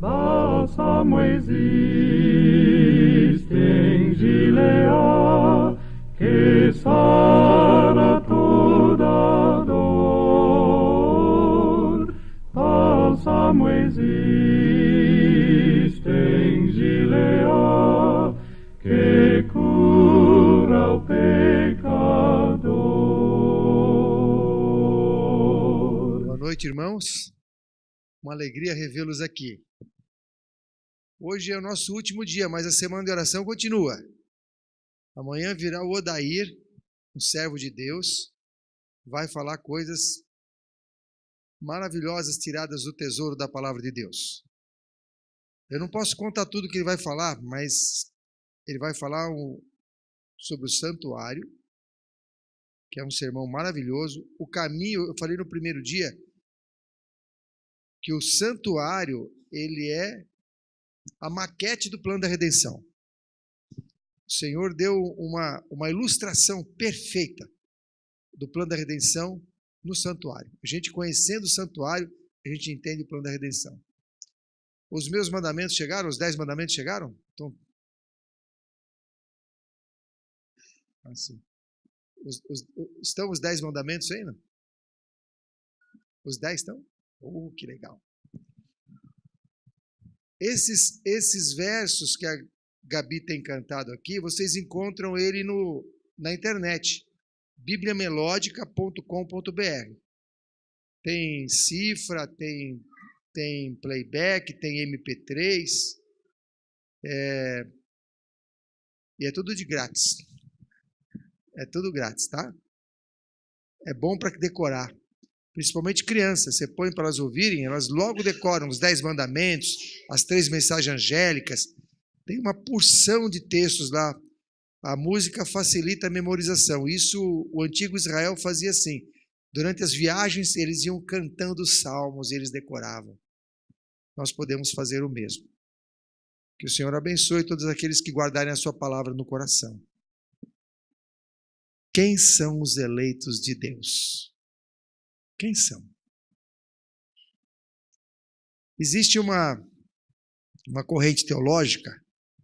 Bálsamo existe em Gilead, que sara toda dor. Bálsamo existe em Gilead, que cura o pecador. Boa noite, irmãos. Uma alegria revê-los aqui. Hoje é o nosso último dia, mas a semana de oração continua. Amanhã virá o Odair, um servo de Deus, vai falar coisas maravilhosas tiradas do tesouro da palavra de Deus. Eu não posso contar tudo que ele vai falar, mas ele vai falar sobre o santuário, que é um sermão maravilhoso. O caminho, eu falei no primeiro dia, que o santuário, ele é a maquete do plano da redenção. O Senhor deu uma ilustração perfeita do plano da redenção no santuário. A gente conhecendo o santuário, a gente entende o plano da redenção. Os meus mandamentos chegaram? Os 10 mandamentos chegaram? Então, assim. Estão os 10 mandamentos aí, não? Os 10 estão? Que legal. Esses versos que a Gabi tem cantado aqui, vocês encontram ele na internet, bibliamelodica.com.br. Tem cifra, tem playback, tem MP3, e é tudo de grátis. É tudo grátis, tá? É bom para decorar. Principalmente crianças, você põe para elas ouvirem, elas logo decoram os 10 mandamentos, as 3 mensagens angélicas, tem uma porção de textos lá. A música facilita a memorização. Isso o antigo Israel fazia assim. Durante as viagens, eles iam cantando os salmos, eles decoravam. Nós podemos fazer o mesmo. Que o Senhor abençoe todos aqueles que guardarem a sua palavra no coração. Quem são os eleitos de Deus? Quem são? Existe uma corrente teológica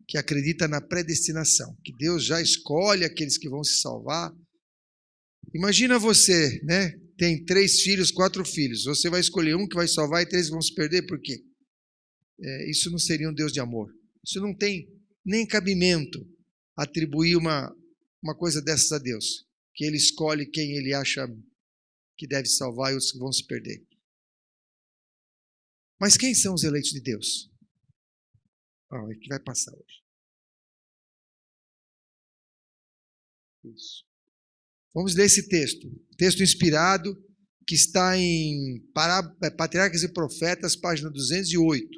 que acredita na predestinação, que Deus já escolhe aqueles que vão se salvar. Imagina você, né? Tem 3 filhos, 4 filhos. Você vai escolher um que vai salvar e 3 vão se perder, por quê? Isso não seria um Deus de amor. Isso não tem nem cabimento atribuir uma coisa dessas a Deus, que Ele escolhe quem Ele acha que deve salvar e os que vão se perder. Mas quem são os eleitos de Deus? É que vai passar hoje. Isso. Vamos ler esse texto. Texto inspirado que está em Patriarcas e Profetas, página 208.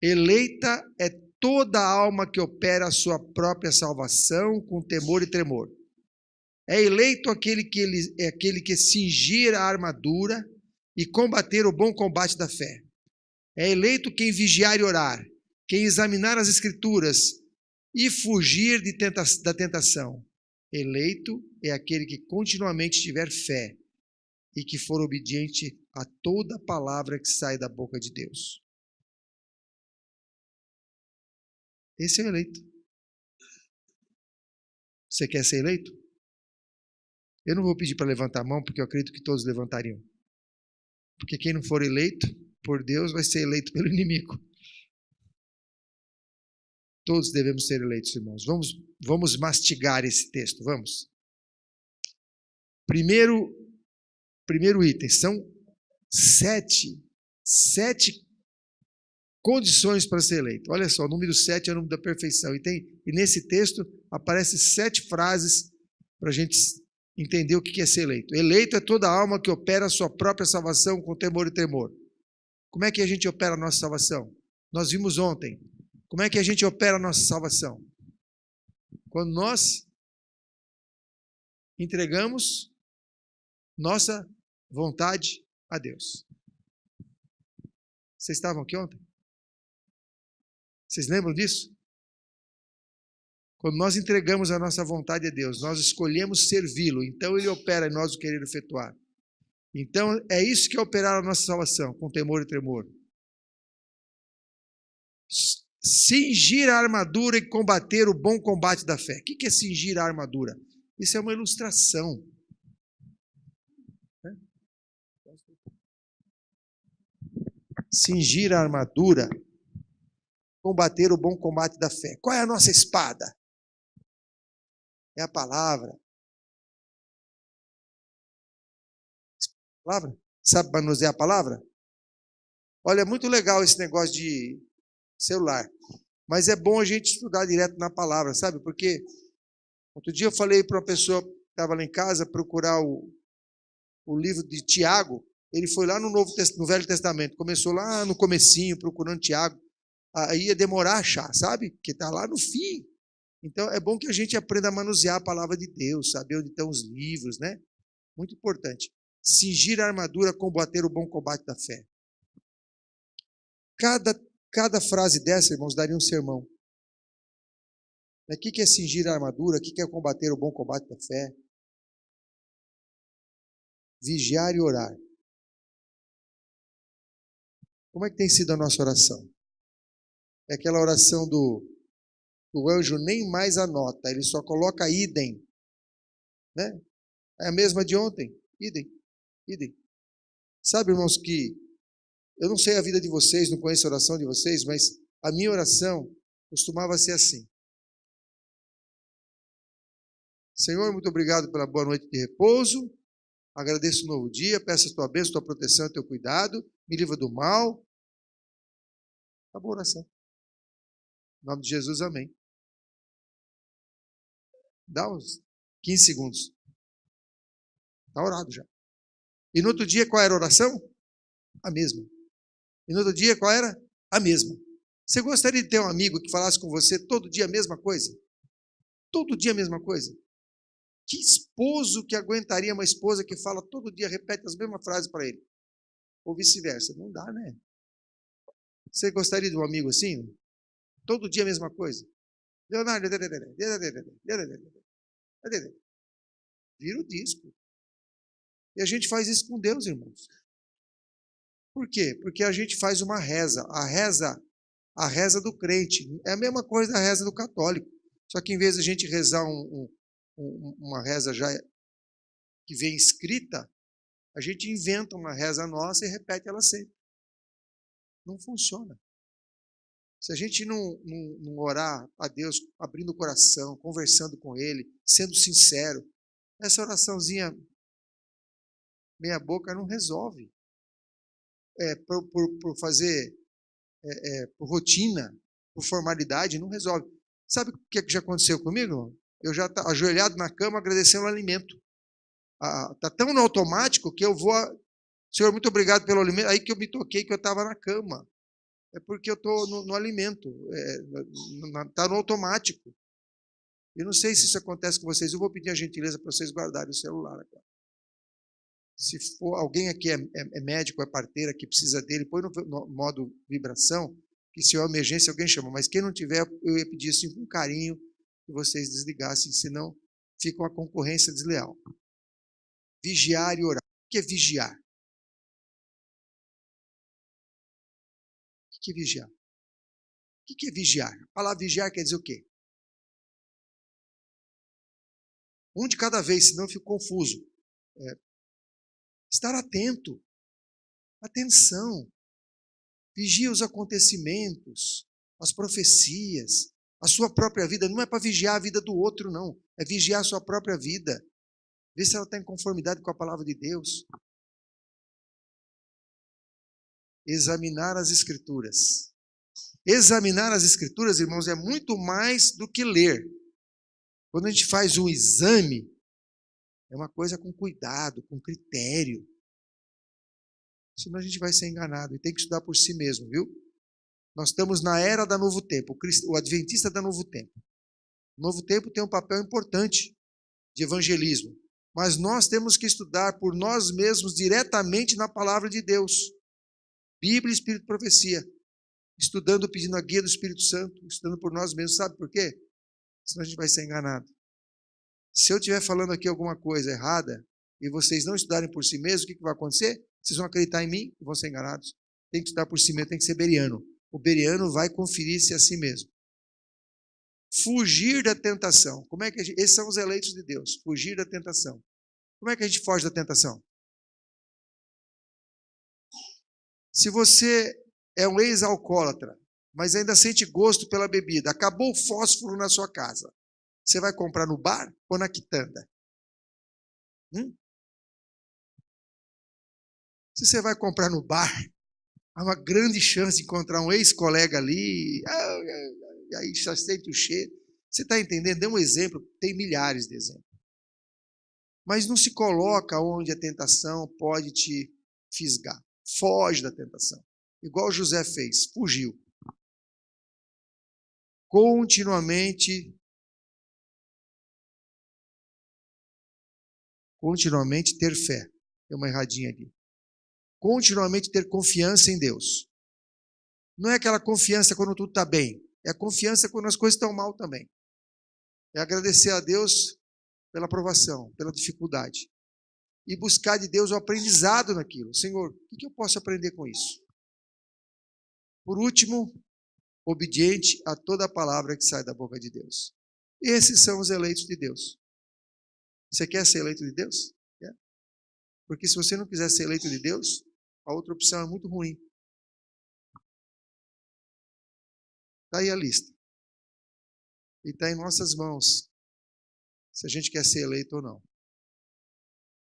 Eleita é toda alma que opera a sua própria salvação com temor e tremor. É eleito aquele que cingir a armadura e combater o bom combate da fé. É eleito quem vigiar e orar, quem examinar as Escrituras e fugir da tentação. Eleito é aquele que continuamente tiver fé e que for obediente a toda palavra que sai da boca de Deus. Esse é o eleito. Você quer ser eleito? Eu não vou pedir para levantar a mão, porque eu acredito que todos levantariam. Porque quem não for eleito por Deus vai ser eleito pelo inimigo. Todos devemos ser eleitos, irmãos. Vamos mastigar esse texto, vamos. Primeiro item, são 7 condições para ser eleito. Olha só, o número 7 é o número da perfeição. E nesse texto aparecem 7 frases para a gente entender o que é ser eleito. Eleito é toda alma que opera a sua própria salvação com temor e tremor. Como é que a gente opera a nossa salvação? Nós vimos ontem. Como é que a gente opera a nossa salvação? Quando nós entregamos nossa vontade a Deus. Vocês estavam aqui ontem? Vocês lembram disso? Quando nós entregamos a nossa vontade a Deus, nós escolhemos servi-lo, então Ele opera em nós o querer efetuar. Então, é isso que é operar a nossa salvação, com temor e tremor. Cingir a armadura e combater o bom combate da fé. O que é cingir a armadura? Isso é uma ilustração. Cingir a armadura, combater o bom combate da fé. Qual é a nossa espada? É a palavra. Palavra? Sabe manusear a palavra? Olha, é muito legal esse negócio de celular, mas é bom a gente estudar direto na palavra, sabe? Porque outro dia eu falei para uma pessoa que estava lá em casa procurar o livro de Tiago. Ele foi lá no Velho Testamento, começou lá no comecinho, procurando Tiago. Aí ia demorar a achar, sabe? Porque está lá no fim. Então é bom que a gente aprenda a manusear a palavra de Deus, saber onde estão os livros, né? Muito importante. Cingir a armadura, combater o bom combate da fé. Cada frase dessa, irmãos, daria um sermão. O que é cingir a armadura? O que é combater o bom combate da fé? Vigiar e orar. Como é que tem sido a nossa oração? É aquela oração do anjo nem mais anota, ele só coloca idem. Né? É a mesma de ontem. Idem. Sabe, irmãos, que eu não sei a vida de vocês, não conheço a oração de vocês, mas a minha oração costumava ser assim. Senhor, muito obrigado pela boa noite de repouso. Agradeço o novo dia, peço a tua bênção, tua proteção, teu cuidado. Me livra do mal. Acabou a oração. Em nome de Jesus, amém. Dá uns 15 segundos. Está orado já. E no outro dia, qual era a oração? A mesma. E no outro dia, qual era? A mesma. Você gostaria de ter um amigo que falasse com você todo dia a mesma coisa? Todo dia a mesma coisa? Que esposo que aguentaria uma esposa que fala todo dia, repete as mesmas frases para ele? Ou vice-versa? Não dá, né? Você gostaria de um amigo assim? Todo dia a mesma coisa? Leonardo, vira o disco. E a gente faz isso com Deus, irmãos. Por quê? Porque a gente faz uma reza. A reza do crente. É a mesma coisa da reza do católico. Só que em vez de a gente rezar uma reza já que vem escrita, a gente inventa uma reza nossa e repete ela sempre. Não funciona. Se a gente não orar a Deus, abrindo o coração, conversando com Ele, sendo sincero, essa oraçãozinha meia boca não resolve. Por fazer, por rotina, por formalidade, não resolve. Sabe o que já aconteceu comigo? Eu já estou ajoelhado na cama agradecendo o alimento. Está tão no automático que eu vou... Senhor, muito obrigado pelo alimento. Aí que eu me toquei que eu estava na cama. É porque eu estou no alimento. Está no automático. Eu não sei se isso acontece com vocês. Eu vou pedir a gentileza para vocês guardarem o celular agora. Se for alguém aqui é médico, é parteira, que precisa dele, põe no modo vibração, que se houver emergência alguém chama. Mas quem não tiver, eu ia pedir assim com carinho que vocês desligassem, senão fica uma concorrência desleal. Vigiar e orar. O que é vigiar? O que é vigiar? O que é vigiar? A palavra vigiar quer dizer o quê? Um de cada vez, senão eu fico confuso. Estar atento. Atenção. Vigia os acontecimentos, as profecias, a sua própria vida. Não é para vigiar a vida do outro, não. É vigiar a sua própria vida. Ver se ela está em conformidade com a palavra de Deus. Examinar as Escrituras. Examinar as Escrituras, irmãos, é muito mais do que ler. Quando a gente faz um exame, é uma coisa com cuidado, com critério. Senão a gente vai ser enganado. E tem que estudar por si mesmo, viu? Nós estamos na era da Novo Tempo, o adventista da Novo Tempo. O Novo Tempo tem um papel importante de evangelismo. Mas nós temos que estudar por nós mesmos diretamente na palavra de Deus. Bíblia, Espírito e Profecia. Estudando, pedindo a guia do Espírito Santo, estudando por nós mesmos. Sabe por quê? Senão a gente vai ser enganado. Se eu estiver falando aqui alguma coisa errada e vocês não estudarem por si mesmos, o que vai acontecer? Vocês vão acreditar em mim e vão ser enganados. Tem que estudar por si mesmo, tem que ser beriano. O Bereano vai conferir-se a si mesmo. Fugir da tentação. Como é que esses são os eleitos de Deus? Fugir da tentação. Como é que a gente foge da tentação? Se você é um ex-alcoólatra, mas ainda sente gosto pela bebida, acabou o fósforo na sua casa, você vai comprar no bar ou na quitanda? Se você vai comprar no bar, há uma grande chance de encontrar um ex-colega ali, e aí já sente o cheiro. Você está entendendo? Dê um exemplo, tem milhares de exemplos. Mas não se coloca onde a tentação pode te fisgar. Foge da tentação. Igual José fez, fugiu. Continuamente ter fé. Tem uma erradinha ali. Continuamente ter confiança em Deus. Não é aquela confiança quando tudo está bem. É a confiança quando as coisas estão mal também. É agradecer a Deus pela provação, pela dificuldade. E buscar de Deus o aprendizado naquilo. Senhor, o que eu posso aprender com isso? Por último, obediente a toda a palavra que sai da boca de Deus. Esses são os eleitos de Deus. Você quer ser eleito de Deus? Quer? Porque se você não quiser ser eleito de Deus, a outra opção é muito ruim. Está aí a lista. E está em nossas mãos, se a gente quer ser eleito ou não.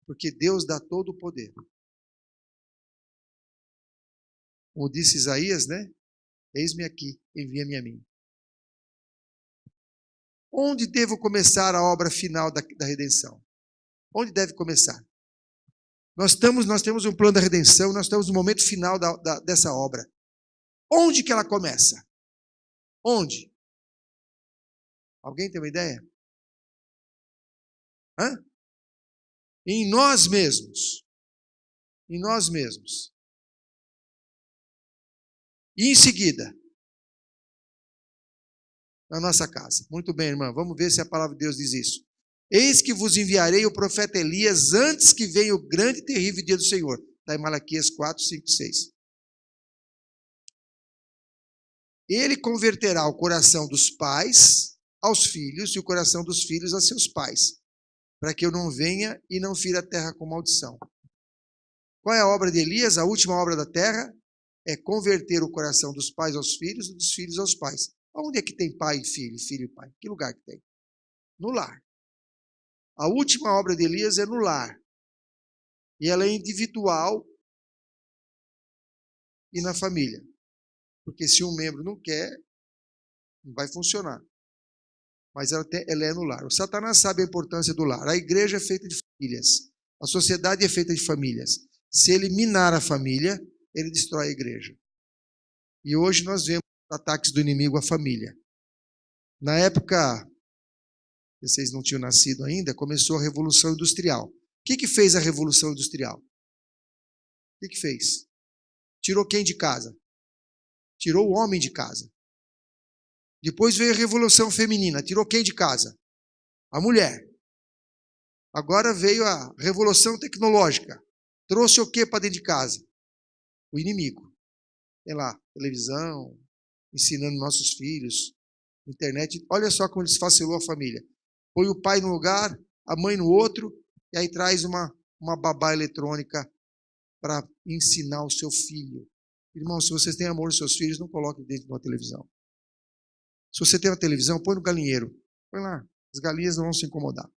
Porque Deus dá todo o poder. Como disse Isaías, né? Eis-me aqui, envia-me a mim. Onde devo começar a obra final da redenção? Onde deve começar? Nós temos um plano da redenção, nós estamos no momento final dessa obra. Onde que ela começa? Onde? Alguém tem uma ideia? Em nós mesmos. Em nós mesmos. E em seguida, na nossa casa. Muito bem, irmã, vamos ver se a palavra de Deus diz isso. Eis que vos enviarei o profeta Elias antes que venha o grande e terrível dia do Senhor. Está em Malaquias 4, 5 e 6. Ele converterá o coração dos pais aos filhos e o coração dos filhos a seus pais, para que eu não venha e não fira a terra com maldição. Qual é a obra de Elias? A última obra da terra é converter o coração dos pais aos filhos e dos filhos aos pais. Onde é que tem pai e filho e pai? Que lugar que tem? No lar. A última obra de Elias é no lar. E ela é individual e na família. Porque se um membro não quer, não vai funcionar. Mas ela é no lar. O Satanás sabe a importância do lar. A igreja é feita de famílias. A sociedade é feita de famílias. Se ele minar a família, ele destrói a igreja. E hoje nós vemos ataques do inimigo à família. Na época, vocês não tinham nascido ainda, começou a Revolução Industrial. O que fez a Revolução Industrial? O que fez? Tirou quem de casa? Tirou o homem de casa. Depois veio a Revolução Feminina. Tirou quem de casa? A mulher. Agora veio a Revolução Tecnológica. Trouxe o que para dentro de casa? O inimigo. Tem lá, televisão, ensinando nossos filhos, internet. Olha só como desfacilou a família. Põe o pai num lugar, a mãe no outro, e aí traz uma babá eletrônica para ensinar o seu filho. Irmão, se vocês têm amor aos seus filhos, não coloquem dentro de uma televisão. Se você tem uma televisão, põe no galinheiro. Põe lá, as galinhas não vão se incomodar.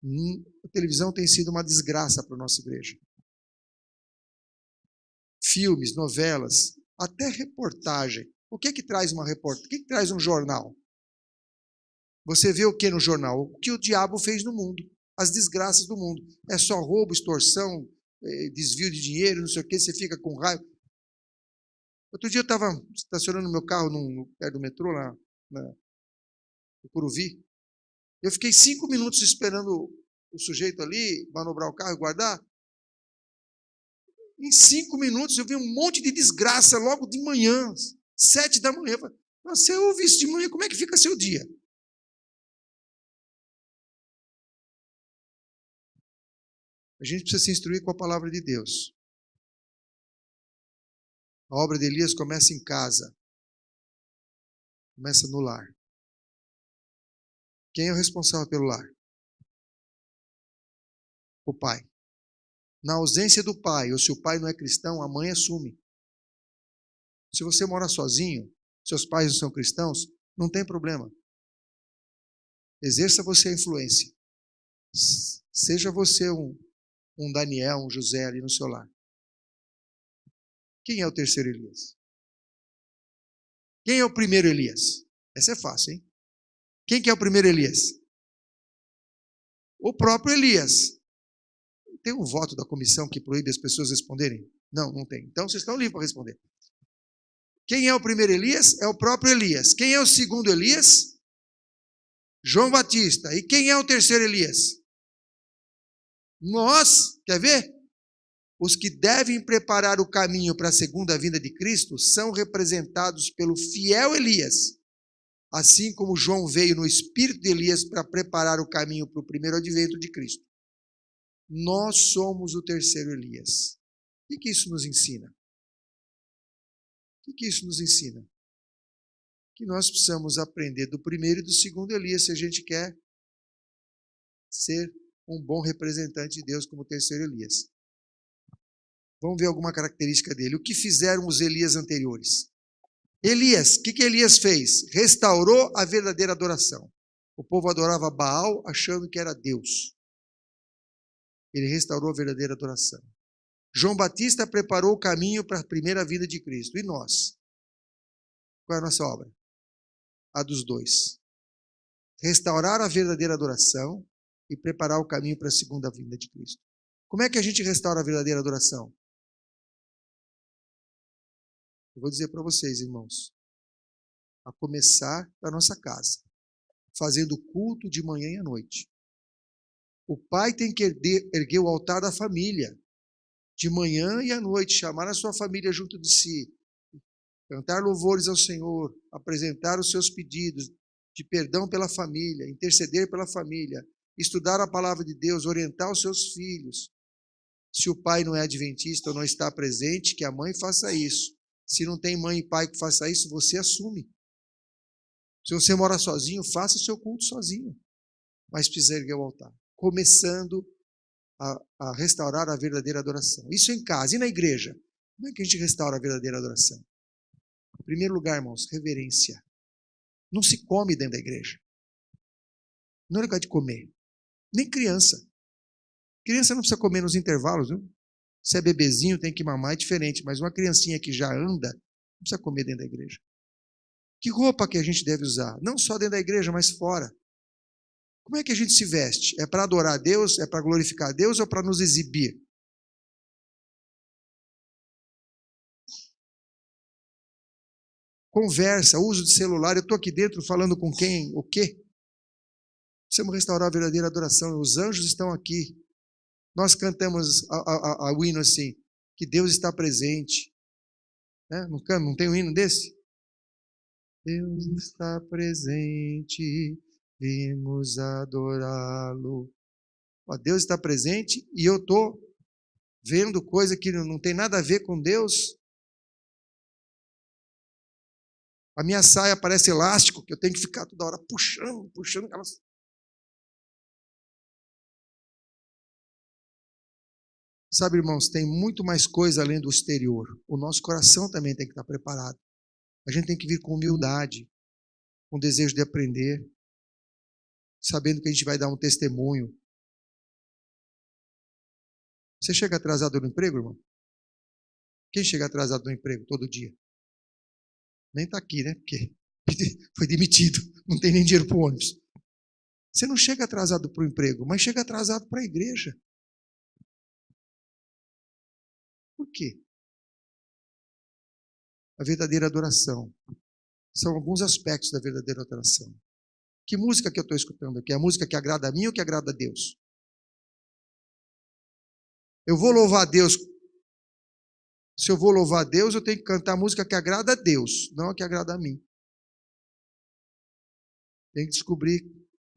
A televisão tem sido uma desgraça para a nossa igreja. Filmes, novelas, até reportagem. O que traz uma reportagem? O que traz um jornal? Você vê o que no jornal? O que o diabo fez no mundo. As desgraças do mundo. É só roubo, extorsão, desvio de dinheiro, não sei o que, você fica com raiva. Outro dia eu estava estacionando meu carro perto do metrô, lá no Curuvi. Eu fiquei 5 minutos esperando o sujeito ali manobrar o carro e guardar. Em 5 minutos eu vi um monte de desgraça logo de manhã, 7 da manhã. Você ouve isso de manhã, como é que fica seu dia? A gente precisa se instruir com a palavra de Deus. A obra de Elias começa em casa. Começa no lar. Quem é o responsável pelo lar? O pai. Na ausência do pai, ou se o pai não é cristão, a mãe assume. Se você mora sozinho, seus pais não são cristãos, não tem problema. Exerça você a influência. Seja você um Daniel, um José ali no seu lar. Quem é o terceiro Elias? Quem é o primeiro Elias? Essa é fácil, hein? Quem que é o primeiro Elias? O próprio Elias. Tem um voto da comissão que proíbe as pessoas responderem? Não, não tem. Então vocês estão livres para responder. Quem é o primeiro Elias? É o próprio Elias. Quem é o segundo Elias? João Batista. E quem é o terceiro Elias? Nós, quer ver? Os que devem preparar o caminho para a segunda vinda de Cristo são representados pelo fiel Elias, assim como João veio no espírito de Elias para preparar o caminho para o primeiro advento de Cristo. Nós somos o terceiro Elias. O que isso nos ensina? O que isso nos ensina? Que nós precisamos aprender do primeiro e do segundo Elias se a gente quer ser um bom representante de Deus como terceiro Elias. Vamos ver alguma característica dele. O que fizeram os Elias anteriores? Elias, o que Elias fez? Restaurou a verdadeira adoração. O povo adorava Baal achando que era Deus. Ele restaurou a verdadeira adoração. João Batista preparou o caminho para a primeira vinda de Cristo. E nós? Qual é a nossa obra? A dos dois. Restaurar a verdadeira adoração e preparar o caminho para a segunda vinda de Cristo. Como é que a gente restaura a verdadeira adoração? Eu vou dizer para vocês, irmãos, a começar da nossa casa, fazendo culto de manhã e à noite. O pai tem que erguer o altar da família, de manhã e à noite, chamar a sua família junto de si, cantar louvores ao Senhor, apresentar os seus pedidos de perdão pela família, interceder pela família, estudar a palavra de Deus, orientar os seus filhos. Se o pai não é adventista ou não está presente, que a mãe faça isso. Se não tem mãe e pai que faça isso, você assume. Se você mora sozinho, faça o seu culto sozinho. Mas precisa erguer o altar. Começando a restaurar a verdadeira adoração. Isso em casa. E na igreja? Como é que a gente restaura a verdadeira adoração? Em primeiro lugar, irmãos, reverência. Não se come dentro da igreja. Não é lugar de comer. Nem criança. Criança não precisa comer nos intervalos, viu? Se é bebezinho, tem que mamar, é diferente. Mas uma criancinha que já anda, não precisa comer dentro da igreja. Que roupa que a gente deve usar? Não só dentro da igreja, mas fora. Como é que a gente se veste? É para adorar a Deus? É para glorificar a Deus ou para nos exibir? Conversa, uso de celular. Eu estou aqui dentro falando com quem? O quê? Precisamos restaurar a verdadeira adoração. Os anjos estão aqui. Nós cantamos o hino assim, que Deus está presente. Né? Não tem um hino desse? Deus está presente, vimos adorá-lo. Deus está presente e eu estou vendo coisa que não tem nada a ver com Deus. A minha saia parece elástico, que eu tenho que ficar toda hora puxando aquelas... Sabe, irmãos, tem muito mais coisa além do exterior. O nosso coração também tem que estar preparado. A gente tem que vir com humildade, com desejo de aprender, sabendo que a gente vai dar um testemunho. Você chega atrasado no emprego, irmão? Quem chega atrasado no emprego todo dia? Nem está aqui, né? Porque foi demitido, não tem nem dinheiro para o ônibus. Você não chega atrasado para o emprego, mas chega atrasado para a igreja. Por quê? A verdadeira adoração. São alguns aspectos da verdadeira adoração. Que música que eu estou escutando aqui? É a música que agrada a mim ou que agrada a Deus? Eu vou louvar a Deus. Se eu vou louvar a Deus, eu tenho que cantar a música que agrada a Deus, não a que agrada a mim. Tem que descobrir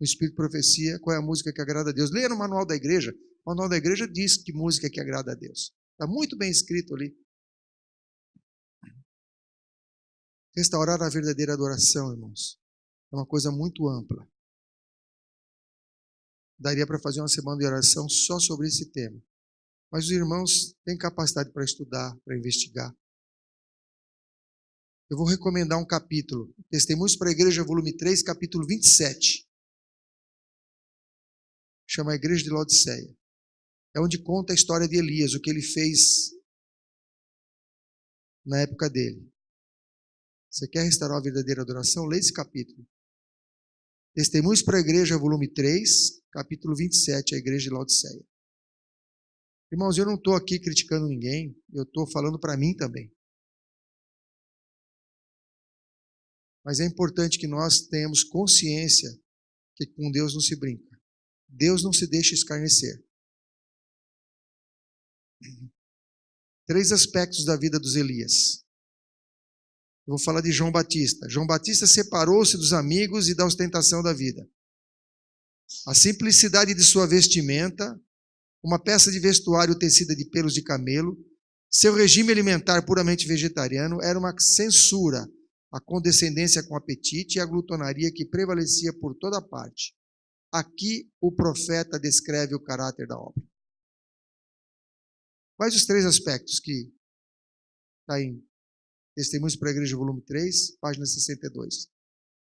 no Espírito de Profecia qual é a música que agrada a Deus. Leia no manual da igreja. O manual da igreja diz que música que agrada a Deus. Está muito bem escrito ali. Restaurar a verdadeira adoração, irmãos, é uma coisa muito ampla. Daria para fazer uma semana de oração só sobre esse tema. Mas os irmãos têm capacidade para estudar, para investigar. Eu vou recomendar um capítulo, Testemunhos para a Igreja, volume 3, capítulo 27. Chama a Igreja de Laodiceia. É onde conta a história de Elias, o que ele fez na época dele. Você quer restaurar a verdadeira adoração? Leia esse capítulo. Testemunhos para a Igreja, volume 3, capítulo 27, a Igreja de Laodiceia. Irmãos, eu não estou aqui criticando ninguém, eu estou falando para mim também. Mas é importante que nós tenhamos consciência que com Deus não se brinca. Deus não se deixa escarnecer. 3 aspectos da vida dos Elias. Eu vou falar de João Batista. João Batista separou-se dos amigos e da ostentação da vida. A simplicidade de sua vestimenta, uma peça de vestuário tecida de pelos de camelo, seu regime alimentar puramente vegetariano era uma censura à condescendência com apetite e à glutonaria que prevalecia por toda parte. Aqui o profeta descreve o caráter da obra. Quais os 3 aspectos que está em Testemunhos para a Igreja, volume 3, página 62.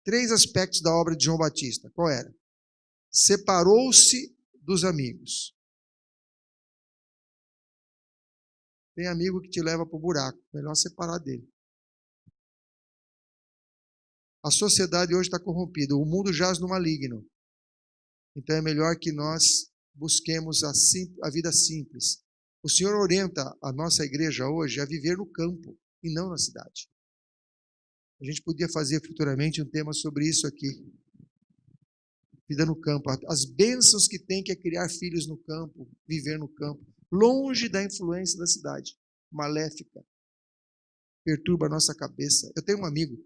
3 aspectos da obra de João Batista. Qual era? Separou-se dos amigos. Tem amigo que te leva para o buraco. Melhor separar dele. A sociedade hoje está corrompida. O mundo jaz no maligno. Então é melhor que nós busquemos a vida simples. O Senhor orienta a nossa igreja hoje a viver no campo e não na cidade. A gente podia fazer futuramente um tema sobre isso aqui. Vida no campo. As bênçãos que tem que é criar filhos no campo, viver no campo, longe da influência da cidade, maléfica. Perturba a nossa cabeça. Eu tenho um amigo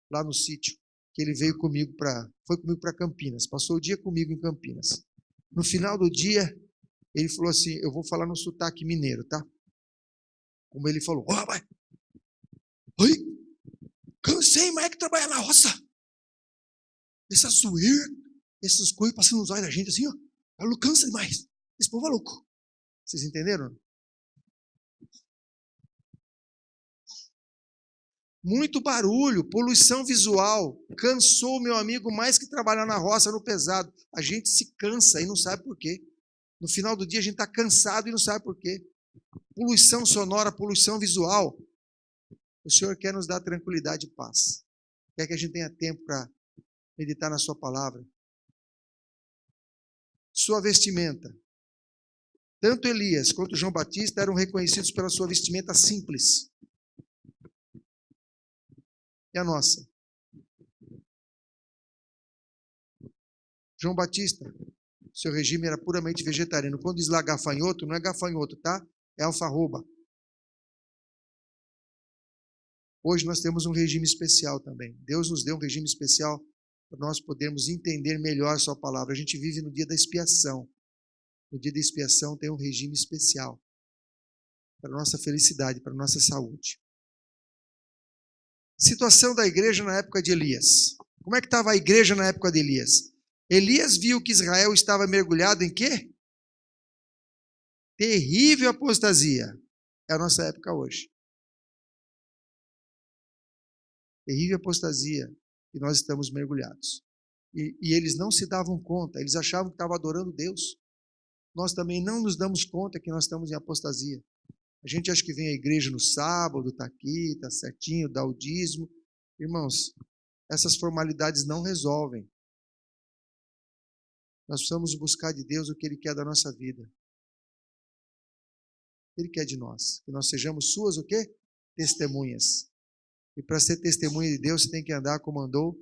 lá no sítio, que ele foi comigo para Campinas, passou o dia comigo em Campinas. No final do dia, ele falou assim, eu vou falar no sotaque mineiro, tá? Como ele falou, rapaz, oi, cansei mais que trabalhar na roça. Essa zoeira, essas coisas passando nos olhos da gente assim, ó, ela cansa demais. Esse povo é louco. Vocês entenderam? Muito barulho, poluição visual, cansou meu amigo mais que trabalhar na roça, no pesado. A gente se cansa e não sabe por quê. No final do dia a gente está cansado e não sabe por quê. Poluição sonora, poluição visual. O Senhor quer nos dar tranquilidade e paz. Quer que a gente tenha tempo para meditar na sua palavra. Sua vestimenta. Tanto Elias quanto João Batista eram reconhecidos pela sua vestimenta simples. E a nossa? João Batista, seu regime era puramente vegetariano. Quando diz lá gafanhoto, não é gafanhoto, tá? É alfarroba. Hoje nós temos um regime especial também. Deus nos deu um regime especial para nós podermos entender melhor a sua palavra. A gente vive no dia da expiação. No dia da expiação tem um regime especial para a nossa felicidade, para a nossa saúde. Situação da igreja na época de Elias. Como é que estava a igreja na época de Elias? Elias viu que Israel estava mergulhado em quê? Terrível apostasia. É a nossa época hoje. Terrível apostasia que nós estamos mergulhados. E eles não se davam conta, eles achavam que estavam adorando Deus. Nós também não nos damos conta que nós estamos em apostasia. A gente acha que vem à igreja no sábado, está aqui, está certinho, dá o dízimo. Irmãos, essas formalidades não resolvem. Nós precisamos buscar de Deus o que Ele quer da nossa vida. Ele quer de nós. Que nós sejamos suas o quê? Testemunhas. E para ser testemunha de Deus, você tem que andar como andou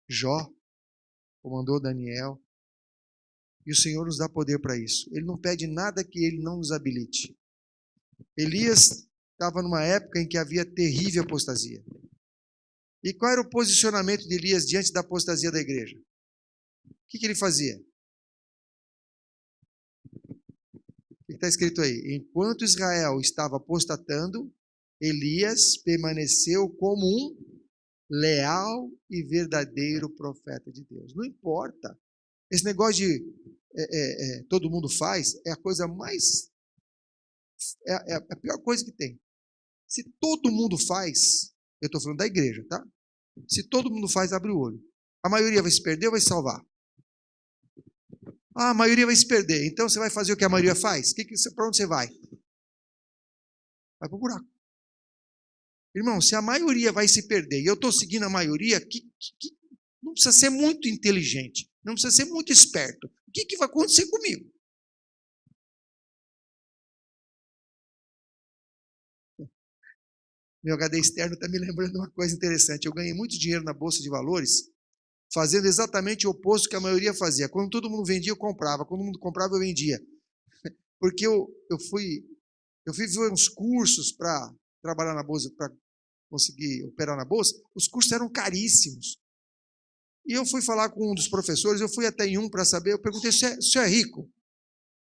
Jó, como andou Daniel. E o Senhor nos dá poder para isso. Ele não pede nada que Ele não nos habilite. Elias estava numa época em que havia terrível apostasia. E qual era o posicionamento de Elias diante da apostasia da igreja? O que ele fazia? O que está escrito aí? Enquanto Israel estava apostatando, Elias permaneceu como um leal e verdadeiro profeta de Deus. Não importa. Esse negócio de todo mundo faz é a coisa mais... É a pior coisa que tem. Se todo mundo faz, eu estou falando da igreja, tá? Se todo mundo faz, abre o olho. A maioria vai se perder ou vai se salvar? Ah, a maioria vai se perder. Então você vai fazer o que a maioria faz? Para onde você vai? Vai para o buraco. Irmão, se a maioria vai se perder e eu estou seguindo a maioria, não precisa ser muito inteligente, não precisa ser muito esperto. O que vai acontecer comigo? Meu HD externo está me lembrando uma coisa interessante. Eu ganhei muito dinheiro na Bolsa de Valores, fazendo exatamente o oposto que a maioria fazia. Quando todo mundo vendia, eu comprava. Quando todo mundo comprava, eu vendia. Porque eu fui ver uns cursos para trabalhar na Bolsa, para conseguir operar na Bolsa. Os cursos eram caríssimos. E eu fui falar com um dos professores, eu fui até em um para saber, eu perguntei, o senhor é rico?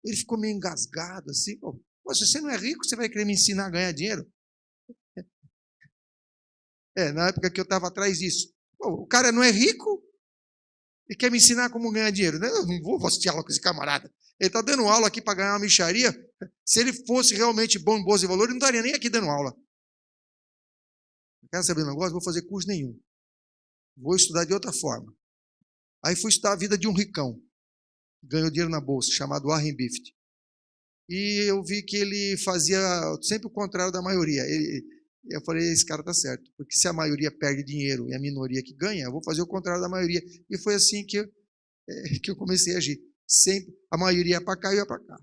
Ele ficou meio engasgado, assim. Pô, se você não é rico, você vai querer me ensinar a ganhar dinheiro? Na época que eu estava atrás disso. Pô, o cara não é rico e quer me ensinar como ganhar dinheiro. Eu não vou assistir aula com esse camarada. Ele está dando aula aqui para ganhar uma mixaria. Se ele fosse realmente bom em Bolsa de Valores, ele não estaria nem aqui dando aula. Não quero saber do negócio, não vou fazer curso nenhum. Vou estudar de outra forma. Aí fui estudar a vida de um ricão. Ganhou dinheiro na Bolsa, chamado Warren Buffett. E eu vi que ele fazia sempre o contrário da maioria. Eu falei, esse cara está certo, porque se a maioria perde dinheiro e a minoria que ganha, eu vou fazer o contrário da maioria. E foi assim que eu comecei a agir. Sempre, a maioria ia para cá e eu ia para cá.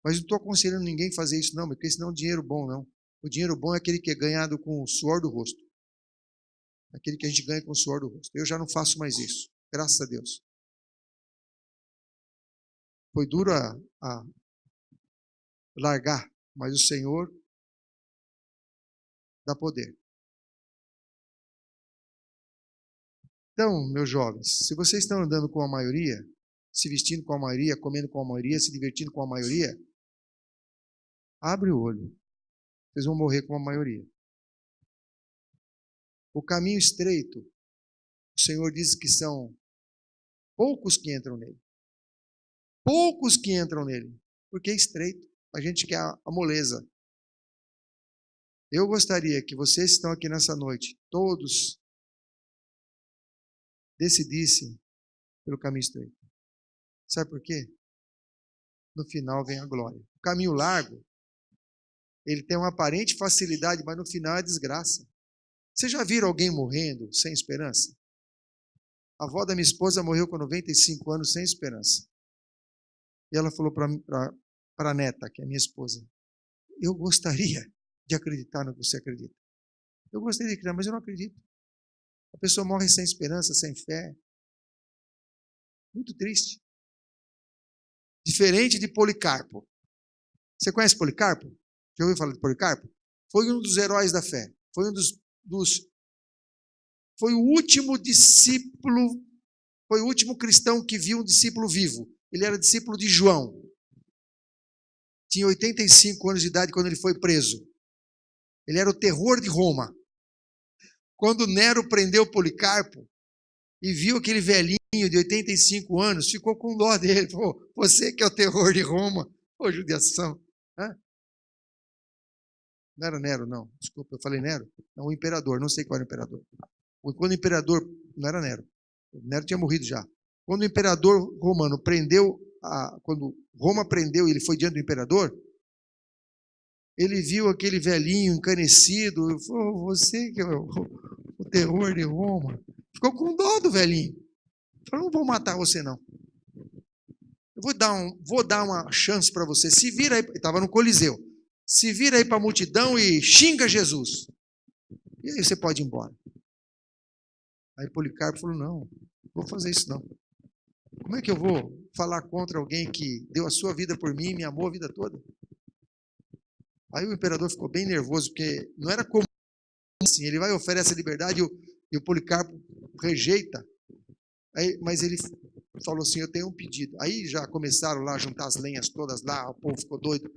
Mas não estou aconselhando ninguém a fazer isso não, porque senão não é dinheiro bom não. O dinheiro bom é aquele que é ganhado com o suor do rosto. Aquele que a gente ganha com o suor do rosto. Eu já não faço mais isso, graças a Deus. Foi duro a largar, mas o Senhor dá poder. Então, meus jovens, se vocês estão andando com a maioria, se vestindo com a maioria, comendo com a maioria, se divertindo com a maioria, abre o olho. Vocês vão morrer com a maioria. O caminho estreito, o Senhor diz que são poucos que entram nele. Poucos que entram nele, porque é estreito. A gente quer a moleza. Eu gostaria que vocês que estão aqui nessa noite, todos, decidissem pelo caminho estreito. Sabe por quê? No final vem a glória. O caminho largo, ele tem uma aparente facilidade, mas no final é desgraça. Vocês já viram alguém morrendo sem esperança? A avó da minha esposa morreu com 95 anos sem esperança. E ela falou para a neta, que é minha esposa, eu gostaria de acreditar no que você acredita. Eu gostaria de acreditar, mas eu não acredito. A pessoa morre sem esperança, sem fé. Muito triste. Diferente de Policarpo. Você conhece Policarpo? Já ouviu falar de Policarpo? Foi um dos heróis da fé. Foi um foi o último discípulo, foi o último cristão que viu um discípulo vivo. Ele era discípulo de João. Tinha 85 anos de idade quando ele foi preso. Ele era o terror de Roma. Quando Nero prendeu Policarpo e viu aquele velhinho de 85 anos, ficou com dó dele. Pô, você que é o terror de Roma. Ô, judiação. Hã? Não era Nero, não. Desculpa, eu falei Nero. Não, o imperador, não sei qual era o imperador. Quando o imperador, não era Nero. O Nero tinha morrido já. Quando o imperador romano prendeu, quando Roma prendeu e ele foi diante do imperador, ele viu aquele velhinho encanecido, e falou, você que é o terror de Roma. Ficou com dó do velhinho. Falou, não vou matar você não. Eu vou dar uma chance para você. Se vira aí, estava no Coliseu. Se vira aí para a multidão e xinga Jesus. E aí você pode ir embora. Aí Policarpo falou, não vou fazer isso não. Como é que eu vou falar contra alguém que deu a sua vida por mim e me amou a vida toda? Aí o imperador ficou bem nervoso, porque não era comum assim, ele vai e oferece a liberdade e o Policarpo rejeita. Aí, mas ele falou assim, eu tenho um pedido. Aí já começaram lá a juntar as lenhas todas lá, o povo ficou doido.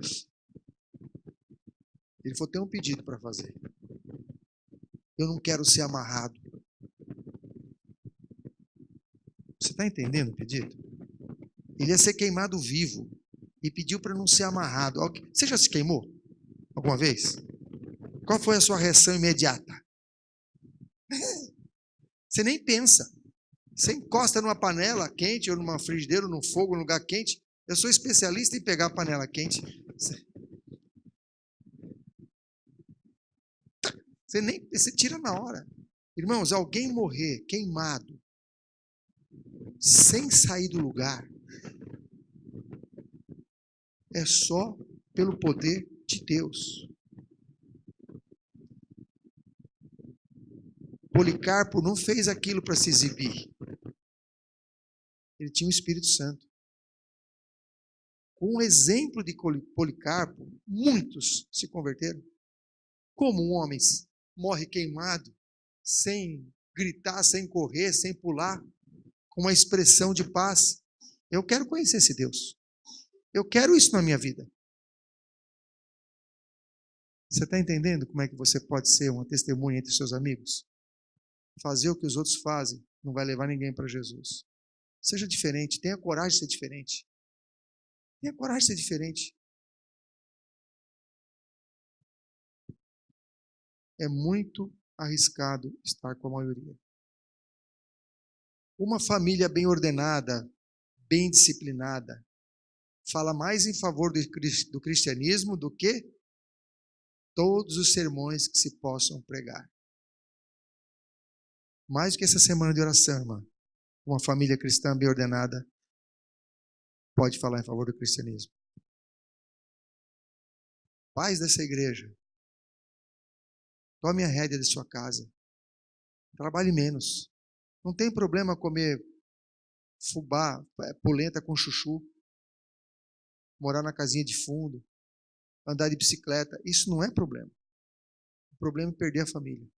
Ele falou, tem um pedido para fazer. Eu não quero ser amarrado. Você está entendendo o pedido? Ele ia ser queimado vivo e pediu para não ser amarrado. Você já se queimou alguma vez? Qual foi a sua reação imediata? Você nem pensa. Você encosta numa panela quente ou numa frigideira, ou num fogo, num lugar quente. Eu sou especialista em pegar a panela quente. Você tira na hora. Irmãos, alguém morrer queimado, sem sair do lugar, é só pelo poder de Deus. Policarpo não fez aquilo para se exibir. Ele tinha o Espírito Santo. Com o exemplo de Policarpo, muitos se converteram. Como um homem morre queimado, sem gritar, sem correr, sem pular, com uma expressão de paz. Eu quero conhecer esse Deus. Eu quero isso na minha vida. Você está entendendo como é que você pode ser uma testemunha entre seus amigos? Fazer o que os outros fazem não vai levar ninguém para Jesus. Seja diferente, tenha coragem de ser diferente. Tenha coragem de ser diferente. É muito arriscado estar com a maioria. Uma família bem ordenada, bem disciplinada, fala mais em favor do cristianismo do que todos os sermões que se possam pregar. Mais do que essa semana de oração, irmã, uma família cristã bem ordenada pode falar em favor do cristianismo. Pais dessa igreja, tome a rédea de sua casa. Trabalhe menos. Não tem problema comer fubá, polenta com chuchu, morar na casinha de fundo, andar de bicicleta. Isso não é problema. O problema é perder a família.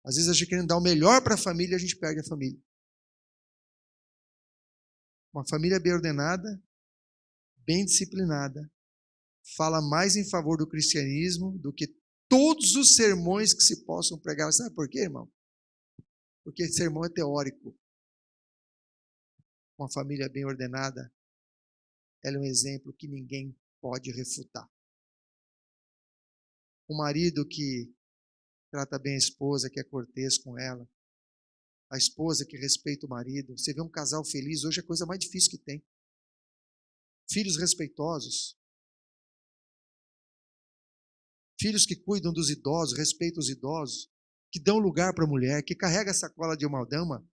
Às vezes a gente querendo dar o melhor para a família, a gente perde a família. Uma família bem ordenada, bem disciplinada, fala mais em favor do cristianismo do que todos os sermões que se possam pregar. Sabe por quê, irmão? Porque sermão é teórico. Uma família bem ordenada, ela é um exemplo que ninguém pode refutar. Um marido que trata bem a esposa, que é cortês com ela, a esposa que respeita o marido. Você vê um casal feliz, hoje é a coisa mais difícil que tem. Filhos respeitosos. Filhos que cuidam dos idosos, respeitam os idosos, que dão lugar para a mulher, que carrega a sacola de uma dama.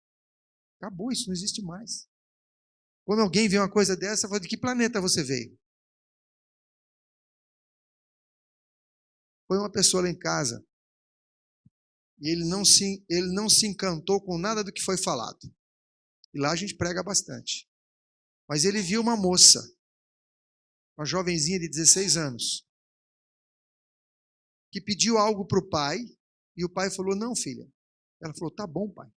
Acabou, isso não existe mais. Quando alguém vê uma coisa dessa, fala, de que planeta você veio? Foi uma pessoa lá em casa e ele não se encantou com nada do que foi falado. E lá a gente prega bastante. Mas ele viu uma moça, uma jovenzinha de 16 anos, que pediu algo para o pai, e o pai falou, não, filha. Ela falou, tá bom, pai.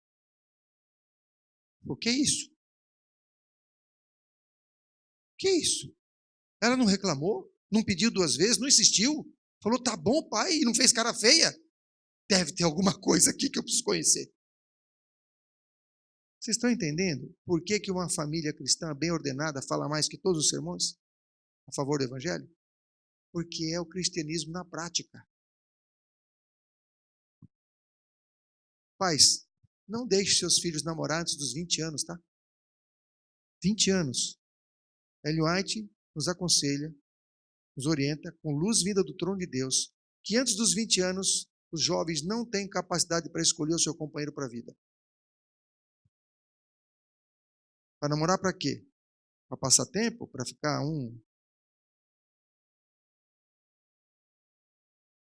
O que é isso? O que é isso? Ela não reclamou, não pediu 2 vezes, não insistiu. Falou, tá bom, pai, e não fez cara feia. Deve ter alguma coisa aqui que eu preciso conhecer. Vocês estão entendendo por que uma família cristã bem ordenada fala mais que todos os sermões a favor do evangelho? Porque é o cristianismo na prática. Pais, não deixe seus filhos namorar antes dos 20 anos, tá? 20 anos. Ellen White nos aconselha, nos orienta, com luz vinda do trono de Deus, que antes dos 20 anos, os jovens não têm capacidade para escolher o seu companheiro para a vida. Para namorar para quê? Para passar tempo? Para ficar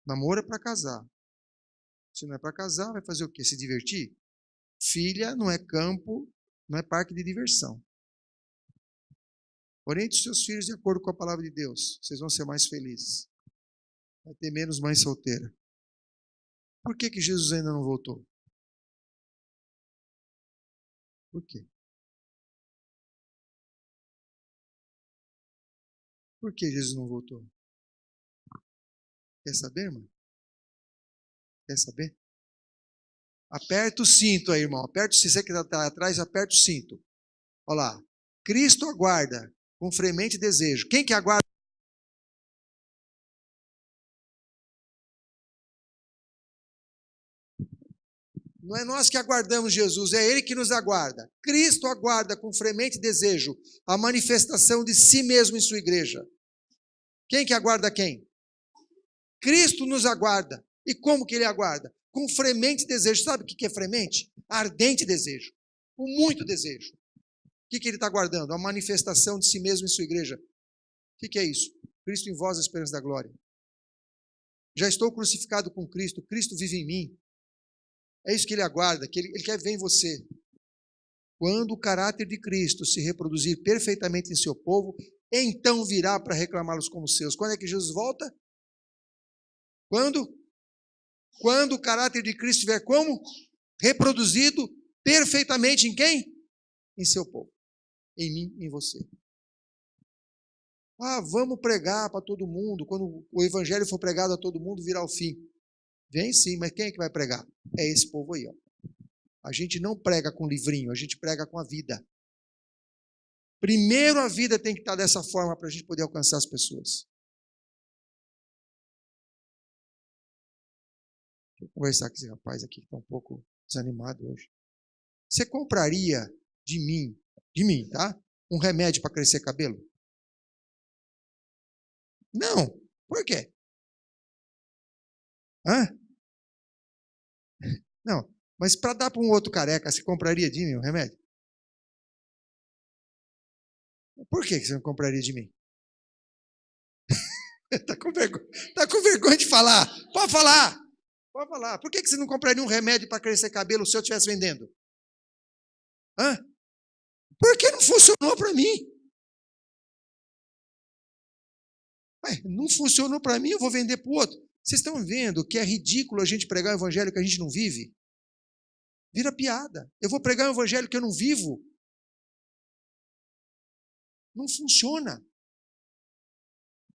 Namoro é para casar. Se não é para casar, vai fazer o quê? Se divertir? Filha não é campo, não é parque de diversão. Oriente os seus filhos de acordo com a palavra de Deus. Vocês vão ser mais felizes. Vai ter menos mãe solteira. Por que Jesus ainda não voltou? Por quê? Por que Jesus não voltou? Quer saber, irmão? Quer saber? Aperta o cinto aí, irmão. Aperta o cinto. Você que está atrás, aperta o cinto. Olha lá. Cristo aguarda com fremente desejo. Quem que aguarda? Não é nós que aguardamos Jesus, é Ele que nos aguarda. Cristo aguarda com fremente desejo a manifestação de si mesmo em sua igreja. Quem que aguarda quem? Cristo nos aguarda. E como que Ele aguarda? Com fremente desejo. Sabe o que é fremente? Ardente desejo. Com muito desejo. O que Ele está aguardando? A manifestação de si mesmo em sua igreja. O que é isso? Cristo em vós, a esperança da glória. Já estou crucificado com Cristo. Cristo vive em mim. É isso que Ele aguarda, que Ele quer ver em você. Quando o caráter de Cristo se reproduzir perfeitamente em seu povo, então virá para reclamá-los como seus. Quando é que Jesus volta? Quando? Quando o caráter de Cristo estiver como? Reproduzido perfeitamente em quem? Em seu povo. Em mim, em você. Ah, vamos pregar para todo mundo. Quando o evangelho for pregado a todo mundo, virá o fim. Vem sim, mas quem é que vai pregar? É esse povo aí, ó. A gente não prega com livrinho, a gente prega com a vida. Primeiro a vida tem que estar dessa forma para a gente poder alcançar as pessoas. Deixa eu conversar com esse rapaz aqui que está um pouco desanimado hoje. Você compraria de mim, tá? Um remédio para crescer cabelo? Não. Por quê? Hã? Não. Mas para dar para um outro careca, você compraria de mim um remédio? Por que você não compraria de mim? Está com vergonha de falar. Pode falar. Pode falar. Por que você não compraria um remédio para crescer cabelo se eu estivesse vendendo? Hã? Porque não funcionou para mim. Ué, não funcionou para mim, eu vou vender para o outro. Vocês estão vendo que é ridículo a gente pregar o evangelho que a gente não vive? Vira piada. Eu vou pregar um evangelho que eu não vivo. Não funciona.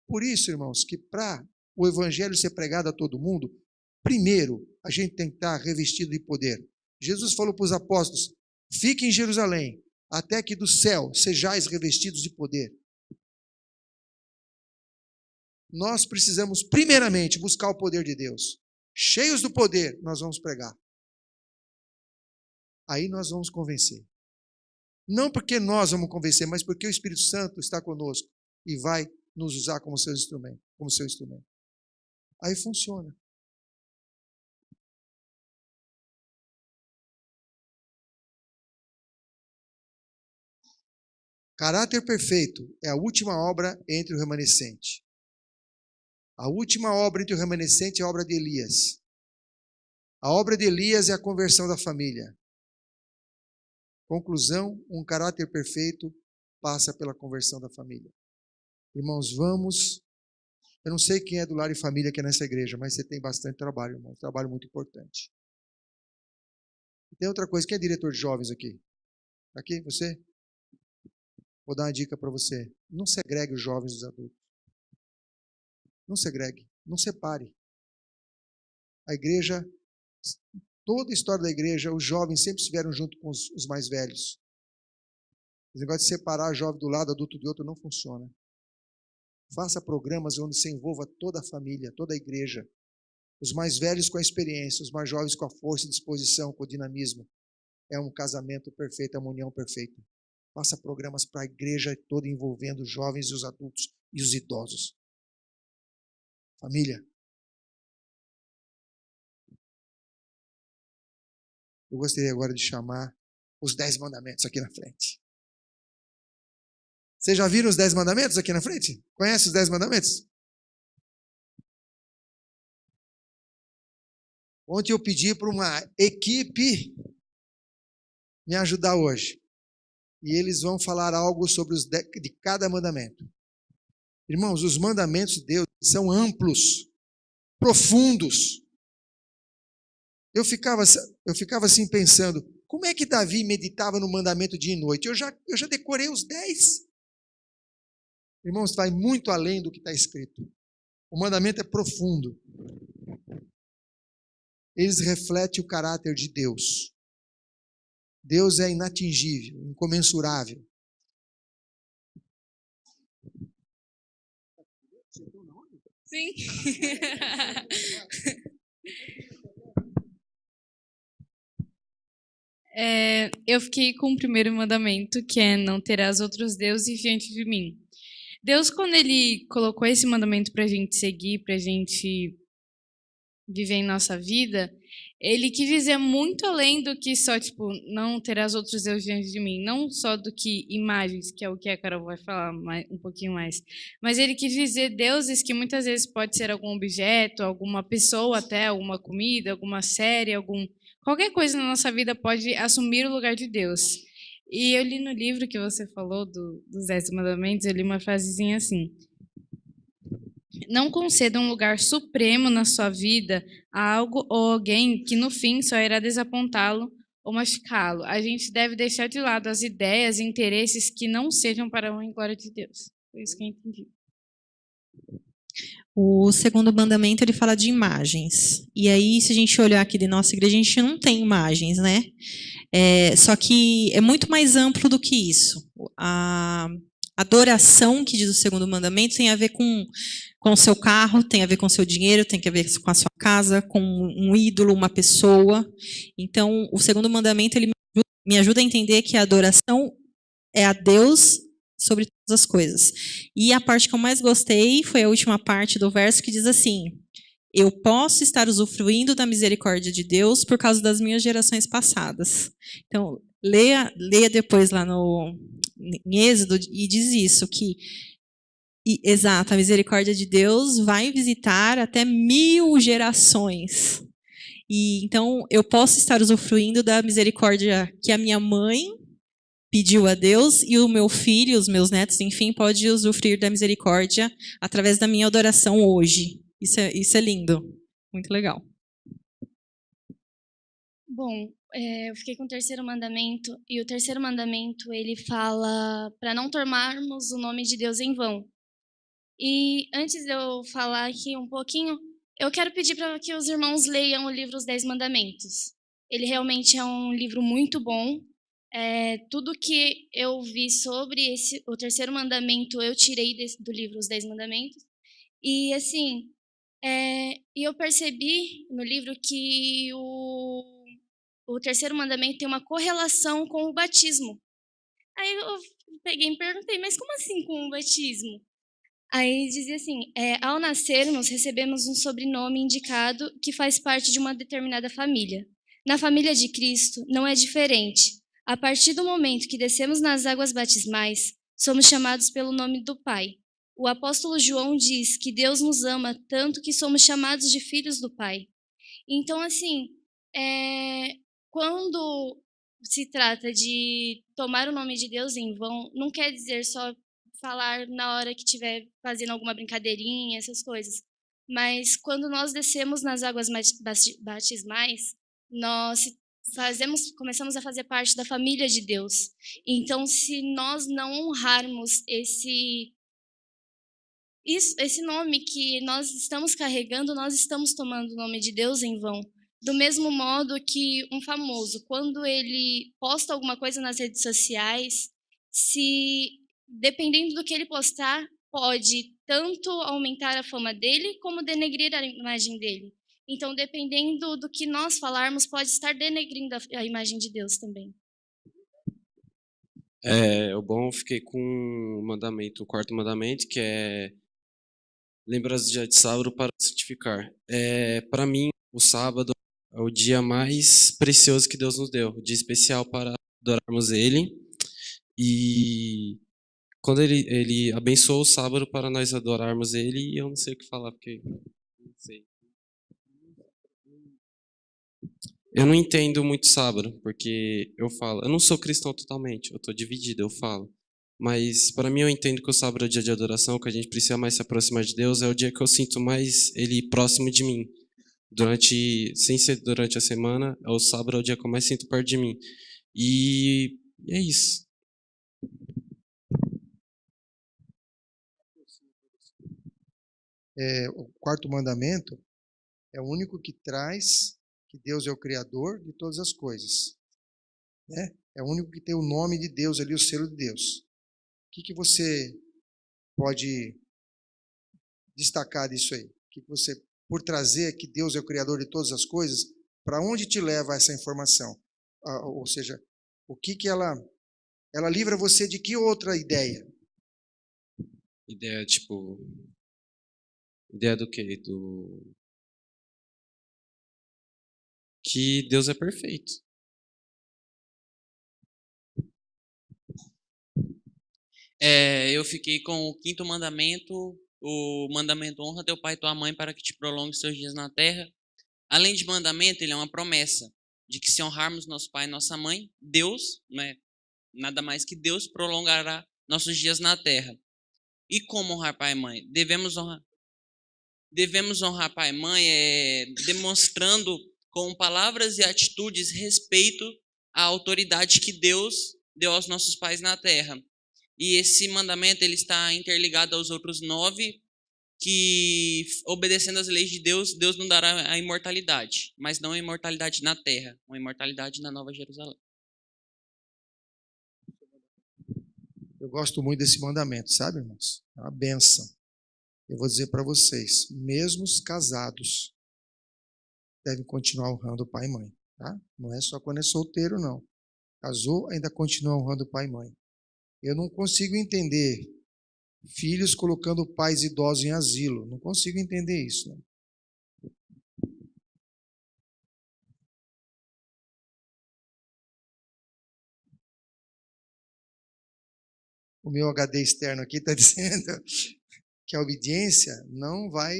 Por isso, irmãos, que para o evangelho ser pregado a todo mundo, primeiro, a gente tem que estar revestido de poder. Jesus falou para os apóstolos, fiquem em Jerusalém, até que do céu sejais revestidos de poder. Nós precisamos, primeiramente, buscar o poder de Deus. Cheios do poder, nós vamos pregar. Aí nós vamos convencer. Não porque nós vamos convencer, mas porque o Espírito Santo está conosco e vai nos usar como seu instrumento. Aí funciona. Caráter perfeito é a última obra entre o remanescente. A última obra entre o remanescente é a obra de Elias. A obra de Elias é a conversão da família. Conclusão, um caráter perfeito passa pela conversão da família. Irmãos, vamos... Eu não sei quem é do lar e família aqui nessa igreja, mas você tem bastante trabalho, irmão. Um trabalho muito importante. E tem outra coisa, quem é diretor de jovens aqui? Aqui, você? Vou dar uma dica para você. Não segregue os jovens dos adultos. Não segregue, não separe. A igreja, toda a história da igreja, os jovens sempre estiveram junto com os mais velhos. Esse negócio de separar jovem do lado, adulto do outro, não funciona. Faça programas onde se envolva toda a família, toda a igreja. Os mais velhos com a experiência, os mais jovens com a força e disposição, com o dinamismo. É um casamento perfeito, é uma união perfeita. Faça programas para a igreja toda envolvendo os jovens e os adultos e os idosos. Família. Eu gostaria agora de chamar os 10 mandamentos aqui na frente. Vocês já viram os 10 mandamentos aqui na frente? Conhece os 10 mandamentos? Ontem eu pedi para uma equipe me ajudar hoje. E eles vão falar algo sobre de cada mandamento. Irmãos, os mandamentos de Deus são amplos, profundos. Eu ficava assim pensando, como é que Davi meditava no mandamento dia e noite? Eu já decorei os 10. Irmãos, vai muito além do que está escrito. O mandamento é profundo. Eles refletem o caráter de Deus. Deus é inatingível, incomensurável. Sim. Eu fiquei com o primeiro mandamento, que é não terás outros deuses diante de mim. Deus, quando ele colocou esse mandamento para a gente seguir, para a gente viver em nossa vida, ele quis dizer muito além do que só, tipo, não terás outros deuses diante de mim. Não só do que imagens, que é o que a Carol vai falar um pouquinho mais. Mas ele quis dizer deuses que muitas vezes pode ser algum objeto, alguma pessoa até, alguma comida, alguma série, qualquer coisa na nossa vida pode assumir o lugar de Deus. E eu li no livro que você falou, dos 10 mandamentos, eu li uma frasezinha assim: não conceda um lugar supremo na sua vida a algo ou alguém que no fim só irá desapontá-lo ou machucá-lo. A gente deve deixar de lado as ideias e interesses que não sejam para a honra e glória de Deus. Foi isso que eu entendi. O segundo mandamento, ele fala de imagens. E aí, se a gente olhar aqui de nossa igreja, a gente não tem imagens, né? Só que é muito mais amplo do que isso. A adoração que diz o segundo mandamento tem a ver com o seu carro, tem a ver com o seu dinheiro, tem a ver com a sua casa, com um ídolo, uma pessoa. Então, o segundo mandamento, ele me ajuda a entender que a adoração é a Deus sobre todas as coisas. E a parte que eu mais gostei foi a última parte do verso que diz assim: eu posso estar usufruindo da misericórdia de Deus por causa das minhas gerações passadas. Então, leia depois lá em Êxodo e diz isso, exato, a misericórdia de Deus vai visitar até 1000 gerações. E então, eu posso estar usufruindo da misericórdia que a minha mãe pediu a Deus, e o meu filho, os meus netos, enfim, pode usufruir da misericórdia através da minha adoração hoje. Isso é lindo. Muito legal. Bom, eu fiquei com o terceiro mandamento, e o terceiro mandamento, ele fala para não tomarmos o nome de Deus em vão. E antes de eu falar aqui um pouquinho, eu quero pedir para que os irmãos leiam o livro Os 10 Mandamentos. Ele realmente é um livro muito bom. Tudo que eu vi sobre o terceiro mandamento, eu tirei do livro Os 10 Mandamentos. E, assim, e eu percebi no livro que o terceiro mandamento tem uma correlação com o batismo. Aí eu peguei e me perguntei, mas como assim com o batismo? Aí dizia assim, ao nascermos, recebemos um sobrenome indicado que faz parte de uma determinada família. Na família de Cristo, não é diferente. A partir do momento que descemos nas águas batismais, somos chamados pelo nome do Pai. O apóstolo João diz que Deus nos ama tanto que somos chamados de filhos do Pai. Então, assim, quando se trata de tomar o nome de Deus em vão, não quer dizer só falar na hora que estiver fazendo alguma brincadeirinha, essas coisas. Mas quando nós descemos nas águas batismais, nós começamos a fazer parte da família de Deus. Então, se nós não honrarmos esse nome que nós estamos carregando, nós estamos tomando o nome de Deus em vão. Do mesmo modo que um famoso, quando ele posta alguma coisa nas redes sociais, dependendo do que ele postar, pode tanto aumentar a fama dele, como denegrir a imagem dele. Então, dependendo do que nós falarmos, pode estar denegrindo a imagem de Deus também. Eu fiquei com o quarto mandamento, que é lembrar os dias de sábado para santificar. Para mim, o sábado é o dia mais precioso que Deus nos deu, o dia especial para adorarmos Ele. E quando ele abençoou o sábado para nós adorarmos Ele, eu não sei o que falar, porque não sei. Eu não entendo muito sábado, porque eu não sou cristão totalmente, eu estou dividido, eu falo. Mas para mim eu entendo que o sábado é o dia de adoração, que a gente precisa mais se aproximar de Deus, é o dia que eu sinto mais Ele próximo de mim. Sem ser durante a semana, o sábado é o dia que eu mais sinto perto de mim. E é isso. o quarto mandamento é o único que traz que Deus é o Criador de todas as coisas, né? É o único que tem o nome de Deus ali, o selo de Deus. O que você pode destacar disso aí? O que você, por trazer que Deus é o Criador de todas as coisas, para onde te leva essa informação? Ou seja, o que ela livra você de que outra ideia? Ideia, ideia do quê? Que Deus é perfeito. Eu fiquei com o quinto mandamento, o mandamento: honra teu pai e tua mãe para que te prolongue seus dias na terra. Além de mandamento, ele é uma promessa de que se honrarmos nosso pai e nossa mãe, Deus, né, nada mais que Deus, prolongará nossos dias na terra. E como honrar pai e mãe? Devemos honrar pai e mãe demonstrando com palavras e atitudes respeito à autoridade que Deus deu aos nossos pais na terra. E esse mandamento ele está interligado aos outros 9, que obedecendo às leis de Deus, Deus não dará a imortalidade, mas não a imortalidade na terra, uma imortalidade na Nova Jerusalém. Eu gosto muito desse mandamento, sabe, irmãos? É uma bênção. Eu vou dizer para vocês, mesmo os casados devem continuar honrando pai e mãe, tá? Não é só quando é solteiro, não. Casou, ainda continua honrando pai e mãe. Eu não consigo entender filhos colocando pais idosos em asilo. Não consigo entender isso, né? O meu HD externo aqui está dizendo que a obediência não vai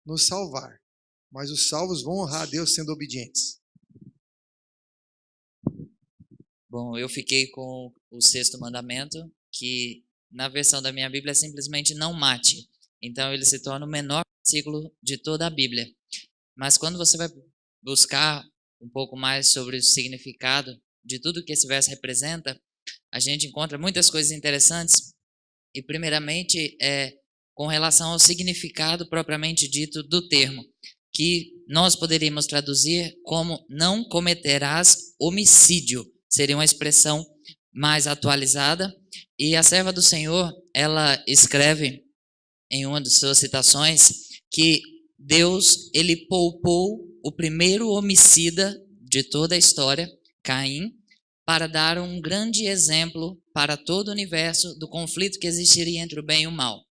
nos salvar, mas os salvos vão honrar a Deus sendo obedientes. Bom, eu fiquei com o sexto mandamento, que na versão da minha Bíblia é simplesmente não mate. Então ele se torna o menor versículo de toda a Bíblia. Mas quando você vai buscar um pouco mais sobre o significado de tudo que esse verso representa, a gente encontra muitas coisas interessantes. E primeiramente com relação ao significado propriamente dito do termo, que nós poderíamos traduzir como não cometerás homicídio. Seria uma expressão mais atualizada. E a serva do Senhor, ela escreve em uma de suas citações que Deus, ele poupou o primeiro homicida de toda a história, Caim, para dar um grande exemplo para todo o universo do conflito que existiria entre o bem e o mal.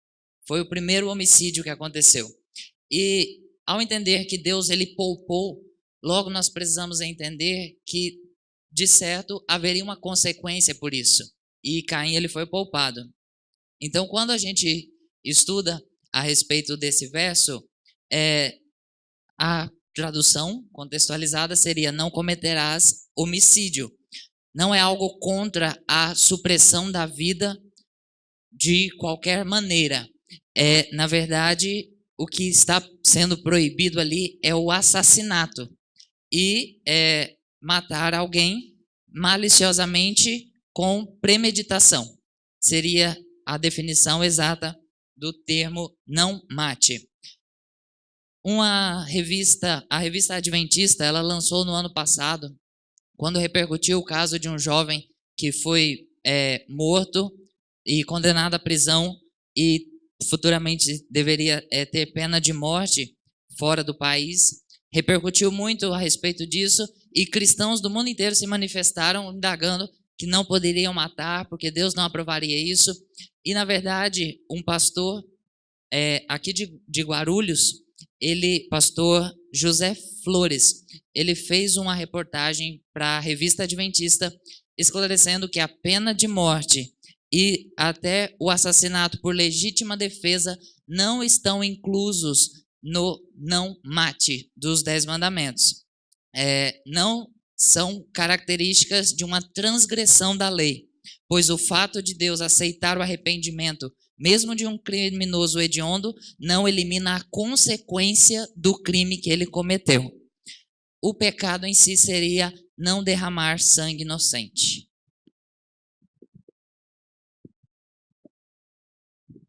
Foi o primeiro homicídio que aconteceu. E ao entender que Deus ele poupou, logo nós precisamos entender que de certo haveria uma consequência por isso. E Caim ele foi poupado. Então, quando a gente estuda a respeito desse verso, a tradução contextualizada seria: não cometerás homicídio. Não é algo contra a supressão da vida de qualquer maneira. Na verdade, o que está sendo proibido ali é o assassinato. E matar alguém maliciosamente com premeditação. Seria a definição exata do termo não mate. A revista Adventista, ela lançou no ano passado, quando repercutiu o caso de um jovem que foi morto e condenado à prisão e futuramente deveria ter pena de morte fora do país. Repercutiu muito a respeito disso e cristãos do mundo inteiro se manifestaram indagando que não poderiam matar porque Deus não aprovaria isso. E, na verdade, um pastor aqui de Guarulhos, pastor José Flores, ele fez uma reportagem para a revista Adventista esclarecendo que a pena de morte e até o assassinato por legítima defesa não estão inclusos no não mate dos 10 mandamentos. Não são características de uma transgressão da lei, pois o fato de Deus aceitar o arrependimento, mesmo de um criminoso hediondo, não elimina a consequência do crime que ele cometeu. O pecado em si seria não derramar sangue inocente.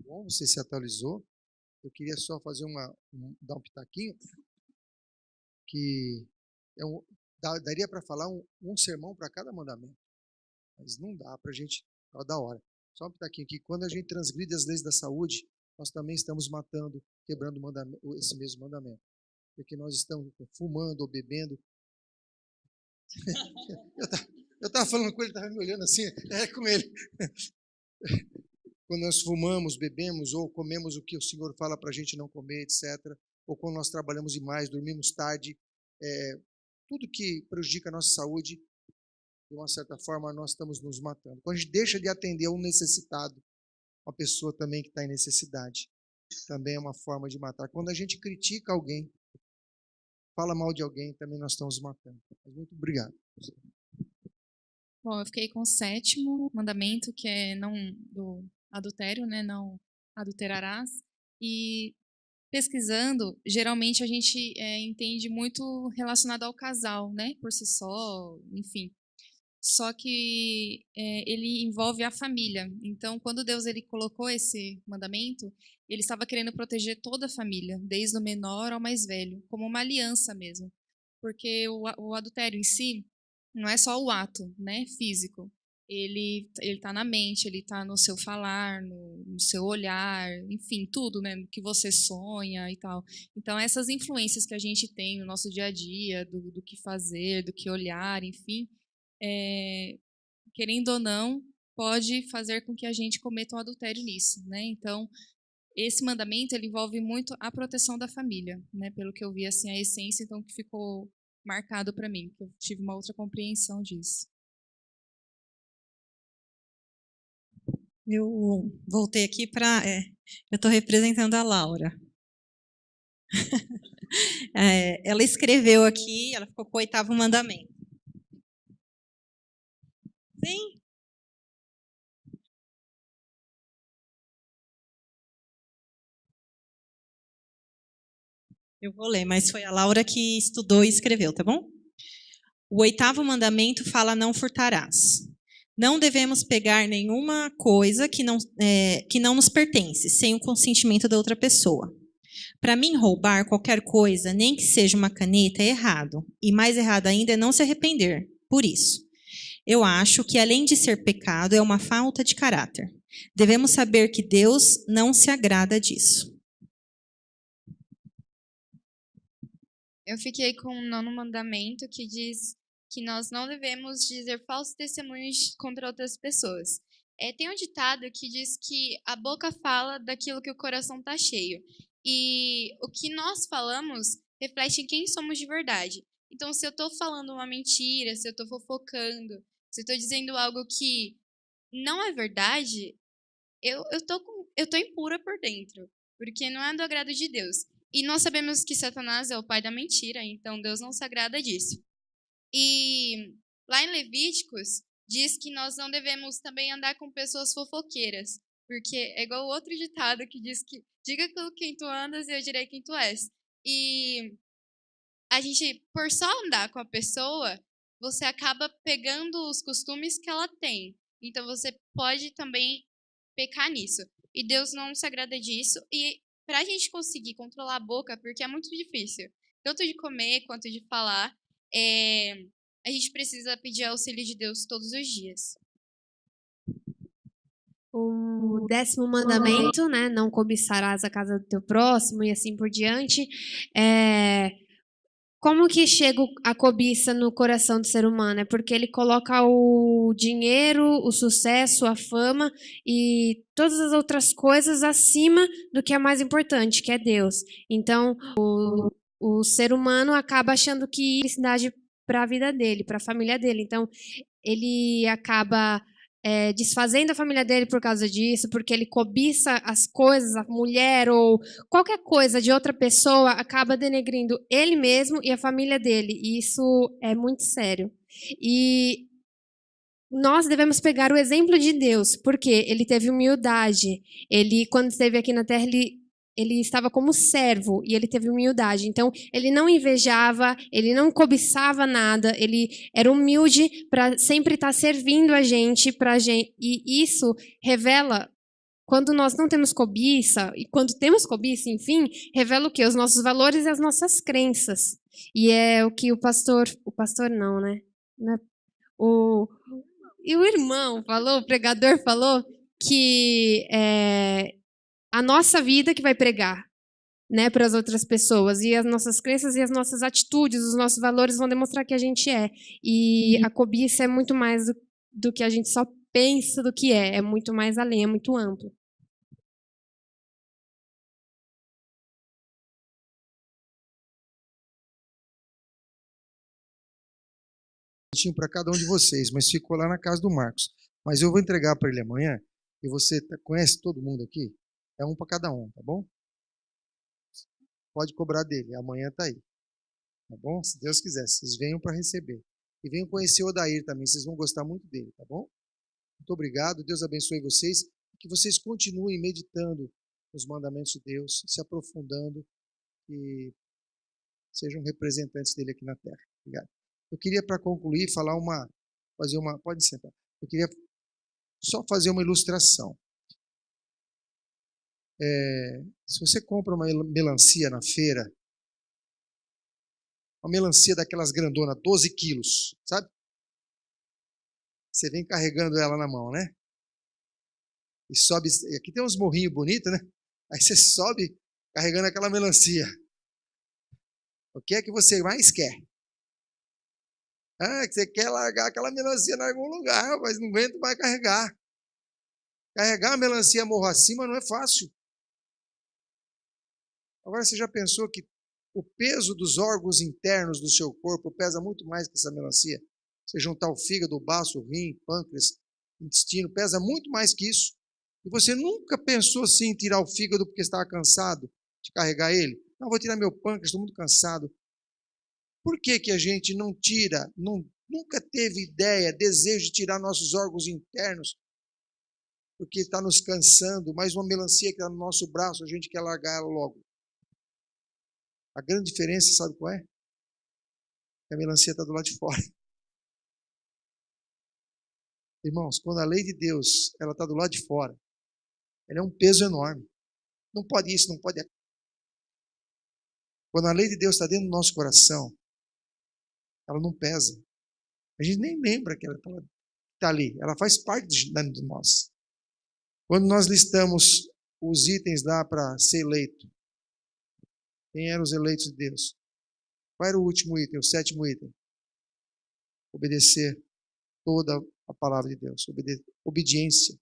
Bom, você se atualizou. eu queria só fazer dar um pitaquinho, que daria para falar um sermão para cada mandamento, mas não dá para a gente, ó, da hora. Só um pitaquinho aqui, quando a gente transgride as leis da saúde, nós também estamos matando, quebrando esse mesmo mandamento, porque nós estamos fumando ou bebendo. Eu estava falando com ele, estava me olhando assim, com ele. Quando nós fumamos, bebemos ou comemos o que o Senhor fala para a gente não comer, etc. Ou quando nós trabalhamos demais, dormimos tarde, tudo que prejudica a nossa saúde, de uma certa forma, nós estamos nos matando. Quando a gente deixa de atender a um necessitado, uma pessoa também que está em necessidade, também é uma forma de matar. Quando a gente critica alguém, fala mal de alguém, também nós estamos matando. Mas muito obrigado. Bom, eu fiquei com o 7º mandamento, que é não do adultério, né? Não adulterarás. E pesquisando, geralmente a gente entende muito relacionado ao casal, né? Por si só, enfim. Só que ele envolve a família. Então, quando Deus ele colocou esse mandamento, ele estava querendo proteger toda a família, desde o menor ao mais velho, como uma aliança mesmo. Porque o adultério em si não é só o ato, né, físico. Ele está na mente, ele está no seu falar, no seu olhar, enfim, tudo, né, que você sonha e tal. Então, essas influências que a gente tem no nosso dia a dia, do que fazer, do que olhar, enfim, querendo ou não, pode fazer com que a gente cometa um adultério nisso, né? Então, esse mandamento ele envolve muito a proteção da família, né? Pelo que eu vi, assim, a essência, então, que ficou marcado para mim, que eu tive uma outra compreensão disso. Eu voltei aqui para... eu estou representando a Laura. Ela escreveu aqui, ela ficou com o 8º mandamento. Sim. Eu vou ler, mas foi a Laura que estudou e escreveu, tá bom? O 8º mandamento fala: não furtarás. Não devemos pegar nenhuma coisa que não nos pertence, sem o consentimento da outra pessoa. Para mim, roubar qualquer coisa, nem que seja uma caneta, é errado. E mais errado ainda é não se arrepender. Por isso, eu acho que, além de ser pecado, é uma falta de caráter. Devemos saber que Deus não se agrada disso. Eu fiquei com o 9º mandamento, que diz que nós não devemos dizer falsos testemunhos contra outras pessoas. Tem um ditado que diz que a boca fala daquilo que o coração está cheio. E o que nós falamos reflete em quem somos de verdade. Então, se eu estou falando uma mentira, se eu estou fofocando, se eu estou dizendo algo que não é verdade, eu tô impura por dentro, porque não é do agrado de Deus. E nós sabemos que Satanás é o pai da mentira, então Deus não se agrada disso. E lá em Levíticos, diz que nós não devemos também andar com pessoas fofoqueiras, porque é igual o outro ditado que diz que diga com quem tu andas e eu direi quem tu és. E a gente, por só andar com a pessoa, você acaba pegando os costumes que ela tem. Então você pode também pecar nisso. E Deus não se agrada disso. E para a gente conseguir controlar a boca, porque é muito difícil, tanto de comer quanto de falar, a gente precisa pedir auxílio de Deus todos os dias. O 10º mandamento, né? Não cobiçarás a casa do teu próximo e assim por diante. Como que chega a cobiça no coração do ser humano? É porque ele coloca o dinheiro, o sucesso, a fama e todas as outras coisas acima do que é mais importante, que é Deus. Então, o ser humano acaba achando que felicidade para a vida dele, para a família dele. Então, ele acaba desfazendo a família dele por causa disso, porque ele cobiça as coisas, a mulher ou qualquer coisa de outra pessoa, acaba denegrindo ele mesmo e a família dele. E isso é muito sério. E nós devemos pegar o exemplo de Deus, porque ele teve humildade. Ele, quando esteve aqui na Terra, ele estava como servo e ele teve humildade. Então, ele não invejava, ele não cobiçava nada, ele era humilde para sempre estar servindo a gente, e isso revela quando nós não temos cobiça, e quando temos cobiça, enfim, revela o quê? Os nossos valores e as nossas crenças. E é o que o pastor não, né? E o irmão falou, o pregador falou, que é a nossa vida que vai pregar, né, para as outras pessoas. E as nossas crenças e as nossas atitudes, os nossos valores vão demonstrar que a gente é. E a cobiça é muito mais do que a gente só pensa do que é. É muito mais além, é muito amplo. Para cada um de vocês, mas ficou lá na casa do Marcos. Mas eu vou entregar para ele amanhã, e você conhece todo mundo aqui? É um para cada um, tá bom? Pode cobrar dele, amanhã está aí. Tá bom? Se Deus quiser, vocês venham para receber. E venham conhecer o Odair também, vocês vão gostar muito dele, tá bom? Muito obrigado, Deus abençoe vocês, que vocês continuem meditando nos mandamentos de Deus, se aprofundando e sejam representantes dele aqui na Terra. Obrigado. Eu queria, para concluir, pode sentar. Eu queria só fazer uma ilustração. Se você compra uma melancia na feira, uma melancia daquelas grandonas, 12 quilos, sabe? Você vem carregando ela na mão, né? E sobe, aqui tem uns morrinhos bonitos, né? Aí você sobe carregando aquela melancia. O que é que você mais quer? Que você quer largar aquela melancia em algum lugar, mas não aguento mais carregar. Carregar a melancia morro acima não é fácil. Agora, você já pensou que o peso dos órgãos internos do seu corpo pesa muito mais que essa melancia? Você juntar o fígado, o baço, o rim, pâncreas, intestino, pesa muito mais que isso. E você nunca pensou assim em tirar o fígado porque estava cansado de carregar ele? Não, vou tirar meu pâncreas, estou muito cansado. Por que que a gente não tira, nunca teve ideia, desejo de tirar nossos órgãos internos? Porque está nos cansando, mais uma melancia que está no nosso braço, a gente quer largar ela logo. A grande diferença, sabe qual é? A melancia está do lado de fora. Irmãos, quando a lei de Deus ela está do lado de fora, ela é um peso enorme. Não pode isso, não pode aquilo. Quando a lei de Deus está dentro do nosso coração, ela não pesa. A gente nem lembra que ela está ali. Ela faz parte de nós. Quando nós listamos os itens lá para ser eleito, quem eram os eleitos de Deus? Qual era o último item, o 7º item? Obedecer toda a palavra de Deus. Obediência.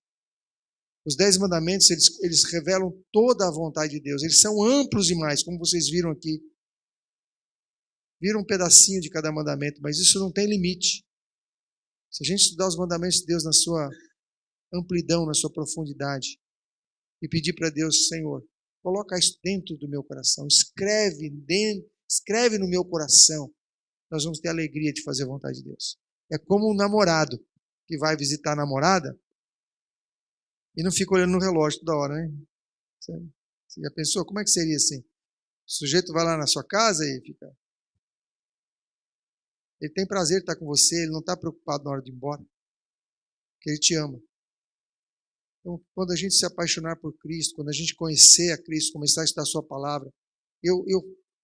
Os 10 mandamentos, eles revelam toda a vontade de Deus. Eles são amplos demais, como vocês viram aqui. Viram um pedacinho de cada mandamento, mas isso não tem limite. Se a gente estudar os mandamentos de Deus na sua amplidão, na sua profundidade, e pedir para Deus, Senhor, coloca isso dentro do meu coração, escreve no meu coração, nós vamos ter alegria de fazer a vontade de Deus. É como um namorado que vai visitar a namorada e não fica olhando no relógio toda hora, né? Você já pensou? Como é que seria assim? O sujeito vai lá na sua casa e fica... Ele tem prazer de estar com você, ele não está preocupado na hora de ir embora, porque ele te ama. Então, quando a gente se apaixonar por Cristo, quando a gente conhecer a Cristo, começar a estudar a sua palavra,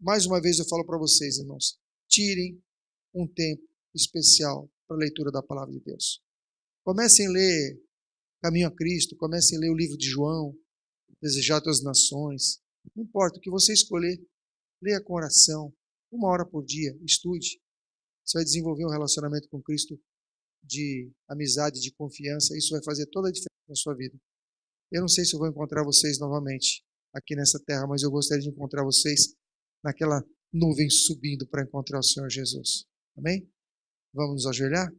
mais uma vez eu falo para vocês, irmãos, tirem um tempo especial para a leitura da palavra de Deus. Comecem a ler Caminho a Cristo, comecem a ler o livro de João, Desejar das Nações, não importa o que você escolher, leia com oração, 1 hora por dia, estude. Você vai desenvolver um relacionamento com Cristo de amizade, de confiança, isso vai fazer toda a diferença na sua vida. Eu não sei se eu vou encontrar vocês novamente aqui nessa terra, mas eu gostaria de encontrar vocês naquela nuvem subindo para encontrar o Senhor Jesus. Amém? Vamos nos ajoelhar?